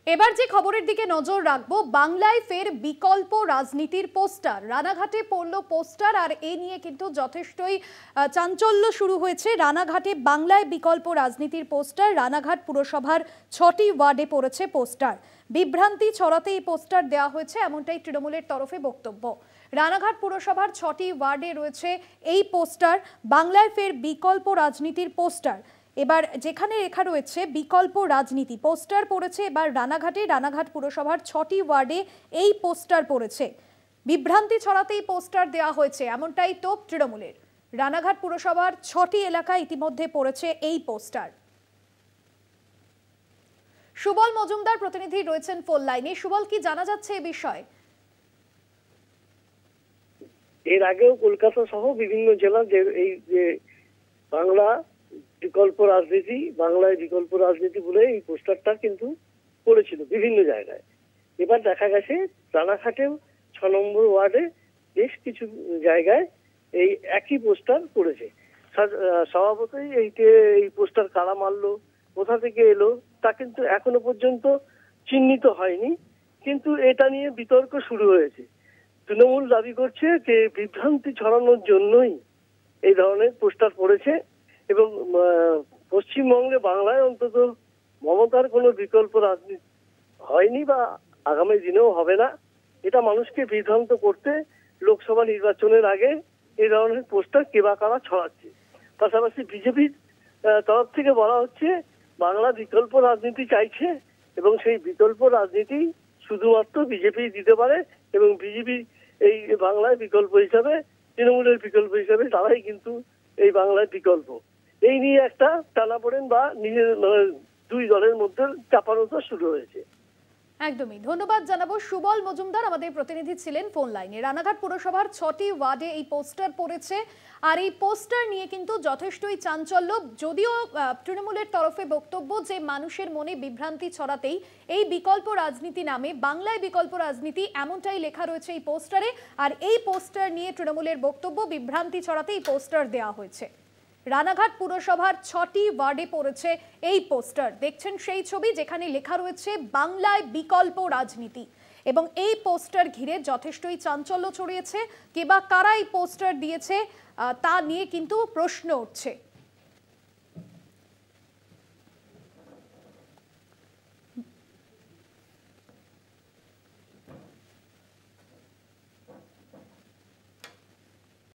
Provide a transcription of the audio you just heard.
এবার যে খবরের দিকে নজর রাখবো, বাংলায় ফের বিকল্প রাজনীতির পোস্টার। রানাঘাটে পড়ল পোস্টার, আর এ নিয়ে কিন্তু যথেষ্টই চাঞ্চল্য শুরু হয়েছে। রানাঘাটে বাংলায় বিকল্প রাজনীতির পোস্টার। রানাঘাট পুরসভার 6টি ওয়ার্ডে পড়েছে পোস্টার। বিভ্রান্তি ছড়াতে এই পোস্টার দেওয়া হয়েছে, এমনটাই তৃণমূলের তরফে বক্তব্য। রানাঘাট পুরসভার 6টি ওয়ার্ডে রয়েছে এই পোস্টার, বাংলায় ফের বিকল্প রাজনীতির পোস্টার। এবার যেখানে লেখা রয়েছে বিকল্প রাজনীতি, পোস্টার পড়েছে এবার রানাঘাট পুরসভার 6টি ওয়ার্ডে এই পোস্টার পড়েছে। বিভ্রান্তি ছড়াতে এই পোস্টার দেওয়া হয়েছে, এমনটাই তোপ তৃণমূলের। রানাঘাট পুরসভার 6টি এলাকায় ইতিমধ্যে পড়েছে এই পোস্টার। সুবল মজুমদার প্রতিনিধি রয়েছেন ফোন লাইনে। সুবল, কি জানা যাচ্ছে এ বিষয়ে? এর আগেও কলকাতা সহ বিভিন্ন জেলা এই যে বাংলায় বিকল্প রাজনীতি বলে এই পোস্টারটা কিন্তু পড়েছিল বিভিন্ন জায়গায়। এবার দেখা গেছে রানাঘাটেও 6 নম্বর ওয়ার্ডে বেশ কিছু জায়গায় এই একই পোস্টার পড়েছে। স্বভাবতই এই পোস্টার কারা মারলো, কোথা থেকে এলো তা কিন্তু এখনো পর্যন্ত চিহ্নিত হয়নি, কিন্তু এটা নিয়ে বিতর্ক শুরু হয়েছে। তৃণমূল দাবি করছে যে বিভ্রান্তি ছড়ানোর জন্যই এই ধরনের পোস্টার পড়েছে এবং পশ্চিমবঙ্গে বাংলায় অন্তত মমতার কোনো বিকল্প রাজনীতি হয়নি বা আগামী দিনেও হবে না। এটা মানুষকে বিভ্রান্ত করতে লোকসভা নির্বাচনের আগে এই ধরনের পোস্টার কে বা কারা ছড়াচ্ছে। পাশাপাশি বিজেপির তরফ থেকে বলা হচ্ছে বাংলা বিকল্প রাজনীতি চাইছে এবং সেই বিকল্প রাজনীতি শুধুমাত্র বিজেপি দিতে পারে এবং বিজেপি এই বাংলায় বিকল্প হিসাবে, তৃণমূলের বিকল্প হিসাবে তারাই কিন্তু এই বাংলায় বিকল্প। এই নিয়ে একটা টানাপোড়েন বা নিজের দুই দলের মধ্যে চাপানোটা শুরু হয়েছে। একদমই ধন্যবাদ জানাবো। সুবল মজুমদার আমাদের প্রতিনিধি ছিলেন ফোন লাইনে। রানাঘাট পুরসভার 6টি ওয়ার্ডে এই পোস্টার পড়েছে, আর এই পোস্টার নিয়ে কিন্তু যথেষ্টই চাঞ্চল্য। যদিও তৃণমূলের তরফে বক্তব্য যে মানুষের মনে বিভ্রান্তি ছড়াতেই এই বিকল্প রাজনীতি নামে বাংলায় বিকল্প রাজনীতি এমনটাই লেখা রয়েছে এই পোস্টারে, আর এই পোস্টার নিয়ে তৃণমূলের বক্তব্য বিভ্রান্তি ছড়াতে এই পোস্টার দেওয়া হয়েছে। রানাঘাট পুরসভার 6টি ওয়ার্ডে পড়েছে এই পোস্টার। দেখছেন সেই ছবি যেখানে লেখা রয়েছে বাংলায় বিকল্প রাজনীতি, এবং এই পোস্টার ঘিরে যথেষ্টই চাঞ্চল্য ছড়িয়েছে। কে বা কারা এই পোস্টার দিয়েছে তা নিয়ে কিন্তু প্রশ্ন উঠছে।